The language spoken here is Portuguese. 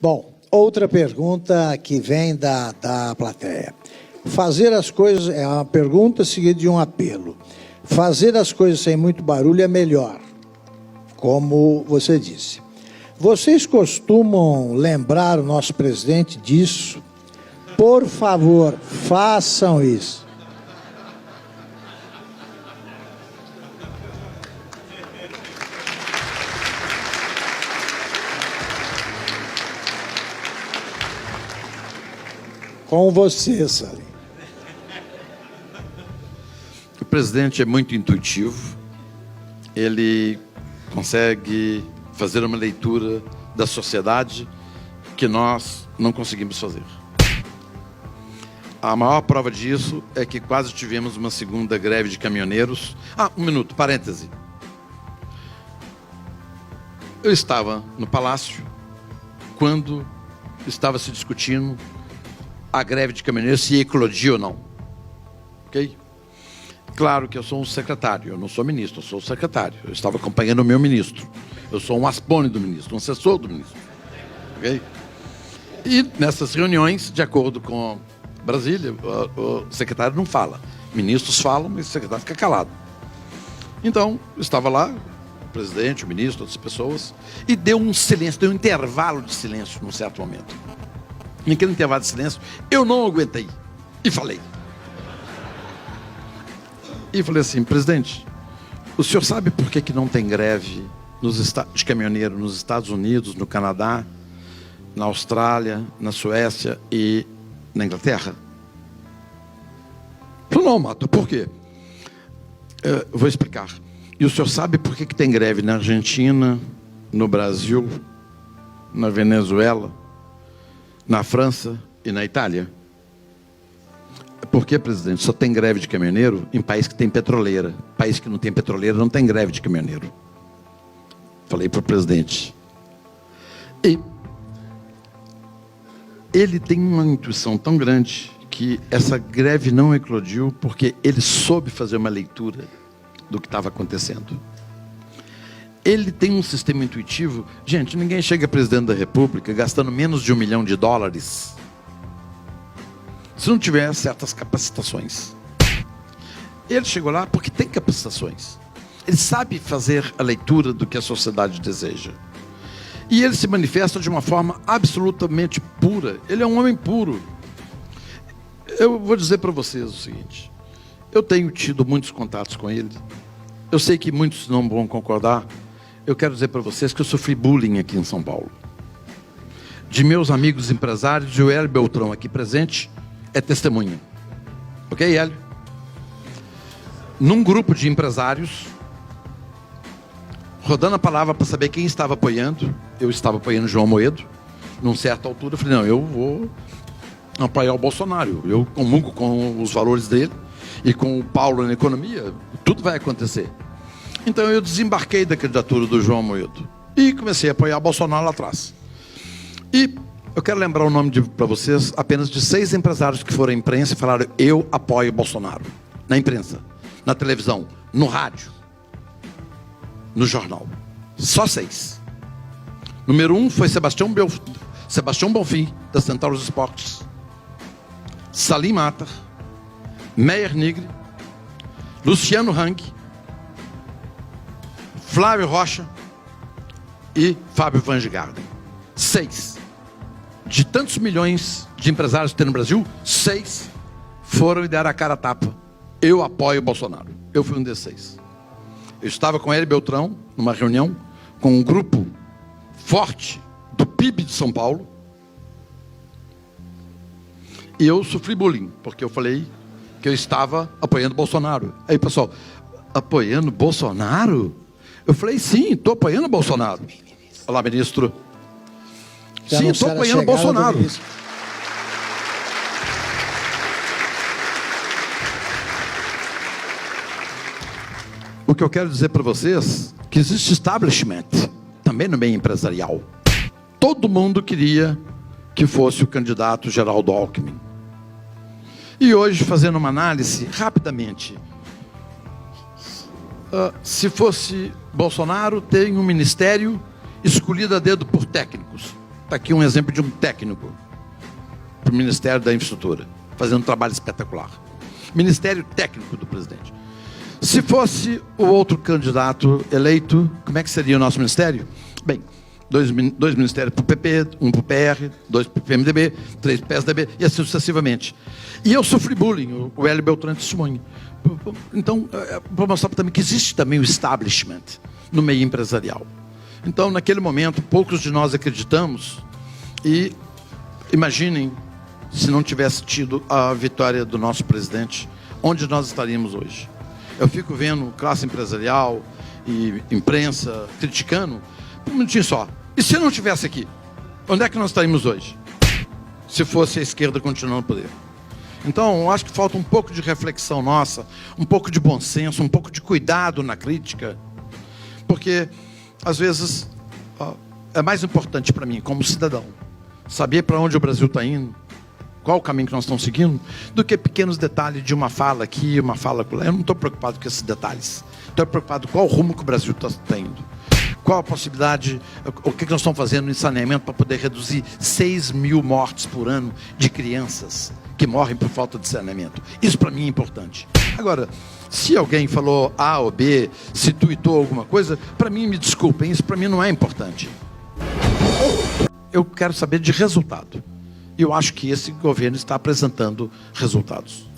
Bom, outra pergunta que vem da plateia. Fazer as coisas é uma pergunta seguida de um apelo. Fazer as coisas sem muito barulho é melhor, como você disse. Vocês costumam lembrar o nosso presidente disso? Por favor, façam isso. Com você, Salim. O presidente é muito intuitivo. Ele consegue fazer uma leitura da sociedade que nós não conseguimos fazer. A maior prova disso é que quase tivemos uma segunda greve de caminhoneiros. Um minuto, parêntese. Eu estava no Palácio quando estava se discutindo a greve de caminhoneiros se ia eclodir ou não. Ok? Claro que eu sou um secretário, eu não sou ministro, eu sou secretário. Eu estava acompanhando o meu ministro. Eu sou um aspone do ministro, um assessor do ministro. Ok? E nessas reuniões, de acordo com Brasília, o secretário não fala. Ministros falam, mas o secretário fica calado. Então, eu estava lá, o presidente, o ministro, outras pessoas, e deu um silêncio, deu um intervalo de silêncio num certo momento. Naquele intervalo de silêncio, eu não aguentei e falei. E falei assim: presidente, o senhor sabe por que não tem greve de caminhoneiro nos Estados Unidos, no Canadá, na Austrália, na Suécia e na Inglaterra? Falei: não, Mato, por quê? Eu vou explicar. E o senhor sabe por que tem greve na Argentina, no Brasil, na Venezuela, na França e na Itália? Por que, presidente? Só tem greve de caminhoneiro em país que tem petroleira. País que não tem petroleira não tem greve de caminhoneiro. Falei para o presidente. E ele tem uma intuição tão grande que essa greve não eclodiu porque ele soube fazer uma leitura do que estava acontecendo. Ele tem um sistema intuitivo. Gente, ninguém chega a presidente da República gastando menos de $1 milhão se não tiver certas capacitações. Ele chegou lá porque tem capacitações. Ele sabe fazer a leitura do que a sociedade deseja. E ele se manifesta de uma forma absolutamente pura. Ele é um homem puro. Eu vou dizer para vocês o seguinte: eu tenho tido muitos contatos com ele. Eu sei que muitos não vão concordar. Eu quero dizer para vocês que eu sofri bullying aqui em São Paulo. De meus amigos empresários, e o Hélio Beltrão aqui presente é testemunha. Ok, Hélio? Num grupo de empresários, rodando a palavra para saber quem estava apoiando, eu estava apoiando João Amoedo. Numa certa altura eu falei: não, eu vou apoiar o Bolsonaro. Eu comungo com os valores dele e com o Paulo na economia, tudo vai acontecer. Então eu desembarquei da candidatura do João Amoedo e comecei a apoiar o Bolsonaro lá atrás. E eu quero lembrar o nome para vocês apenas de 6 empresários que foram à imprensa e falaram: eu apoio o Bolsonaro. Na imprensa, na televisão, no rádio, no jornal. Só 6. Número 1 foi Sebastião Bonfim, da Centaurus Esportes. Salim Matar, Meyer Nigri, Luciano Hang, Flávio Rocha e Fábio Van Garden. 6. De tantos milhões de empresários que tem no Brasil, 6 foram e deram a cara a tapa: eu apoio o Bolsonaro. Eu fui um desses 6. Eu estava com ele, Beltrão, numa reunião com um grupo forte do PIB de São Paulo, e eu sofri bullying, porque eu falei que eu estava apoiando o Bolsonaro. Aí, pessoal: apoiando o Bolsonaro? Eu falei: sim, estou apoiando o Bolsonaro. Olá, ministro. Sim, estou apoiando o Bolsonaro. O que eu quero dizer para vocês é que existe establishment, também no meio empresarial. Todo mundo queria que fosse o candidato Geraldo Alckmin. E hoje, fazendo uma análise rapidamente, se fosse Bolsonaro, tem um ministério escolhido a dedo por técnicos. Está aqui um exemplo de um técnico para o Ministério da Infraestrutura, fazendo um trabalho espetacular. Ministério técnico do presidente. Se fosse o outro candidato eleito, como é que seria o nosso ministério? Bem, dois ministérios para o PP, um para o PR, 2 para o PMDB, 3 para o PSDB, e assim sucessivamente. E eu sofri bullying, o Hélio Beltrán testemunha. Então, para mostrar também que existe também o establishment no meio empresarial. Então, naquele momento, poucos de nós acreditamos, e imaginem se não tivesse tido a vitória do nosso presidente, onde nós estaríamos hoje. Eu fico vendo classe empresarial e imprensa criticando, um minutinho só. E se não tivesse aqui, onde é que nós estaríamos hoje? Se fosse a esquerda continuando no poder. Então, eu acho que falta um pouco de reflexão nossa, um pouco de bom senso, um pouco de cuidado na crítica, porque, às vezes, é mais importante para mim, como cidadão, saber para onde o Brasil está indo, qual o caminho que nós estamos seguindo, do que pequenos detalhes de uma fala aqui, uma fala lá. Eu não estou preocupado com esses detalhes. Estou preocupado com qual o rumo que o Brasil está indo. Qual a possibilidade, o que nós estamos fazendo em saneamento para poder reduzir 6 mil mortes por ano de crianças que morrem por falta de saneamento. Isso para mim é importante. Agora, se alguém falou A ou B, se tuitou alguma coisa, para mim, me desculpem, isso para mim não é importante. Eu quero saber de resultado. E eu acho que esse governo está apresentando resultados.